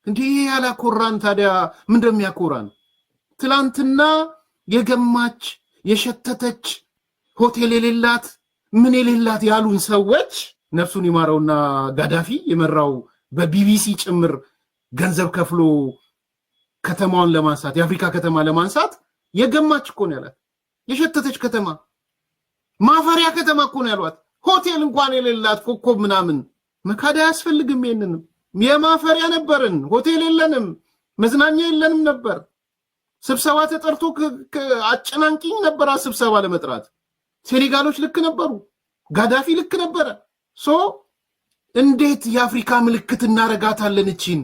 እንዴ ያላኮራን ታዲያ ምን እንደሚያኮራን? ትላንትና የገማች የሸተተች ሆቴል የሌላት ምን የሌላት ያሉን ሰዎች ነፍሱን ይማረውና ጋዳፊ የመራው በቢቢሲ ጭምር ገንዘብ ከፍሎ ከተማውን ለማንሳት የአፍሪካ ከተማ ለማንሳት የገማች እኮ ነው ያላት። የሸተተች ከተማ ማፈሪያ ከተማ እኮ ነው ያሏት። ሆቴል እንኳን የሌላት ኮከብ ምናምን መካዳ ያስፈልግም። ይሄንንም የማፈሪያ ነበርን። ሆቴል የለንም፣ መዝናኛ የለንም ነበር። ስብሰባ ተጠርቶ አጨናንቂኝ ነበር ስብሰባ ለመጥራት። ሴኔጋሎች ልክ ነበሩ፣ ጋዳፊ ልክ ነበረ። እንዴት የአፍሪካ ምልክት እናረጋታለን? እቺን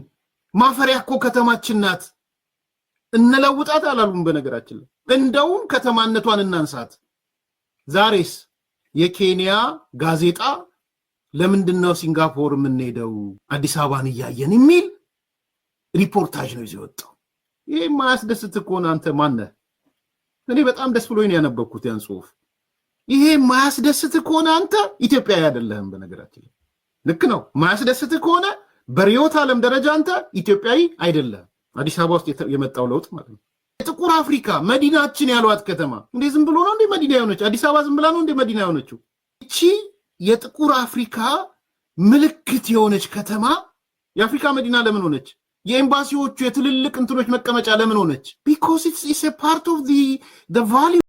ማፈሪያ እኮ ከተማችን ናት። እንለውጣት አላሉም። በነገራችን ላይ እንደውም ከተማነቷን እናንሳት። ዛሬስ የኬንያ ጋዜጣ ለምንድነው ሲንጋፖር የምንሄደው አዲስ አበባን እያየን የሚል ሪፖርታጅ ነው ይዞ ወጣው። ይሄ ማያስደስት ከሆነ አንተ ማነህ? እኔ በጣም ደስ ብሎኝ ነው ያነበብኩት ያን ጽሁፍ። ይሄ ማያስደስት ከሆነ አንተ ኢትዮጵያዊ አይደለህም። በነገራችን ላይ ልክ ነው። ማያስደስት ከሆነ በሪዮት ዓለም ደረጃ አንተ ኢትዮጵያዊ አይደለህም። አዲስ አበባ ውስጥ የመጣው ለውጥ ማለት ነው። የጥቁር አፍሪካ መዲናችን ያሏት ከተማ እንዴ ዝም ብሎ ነው እንዴ መዲና የሆነችው? አዲስ አበባ ዝም ብላ ነው እንዴ መዲና የሆነችው? እቺ የጥቁር አፍሪካ ምልክት የሆነች ከተማ የአፍሪካ መዲና ለምን ሆነች? የኤምባሲዎቹ የትልልቅ እንትኖች መቀመጫ ለምን ሆነች? ቢኮዝ ኢትስ ኤ ፓርት ኦፍ ዘ ቫልዩ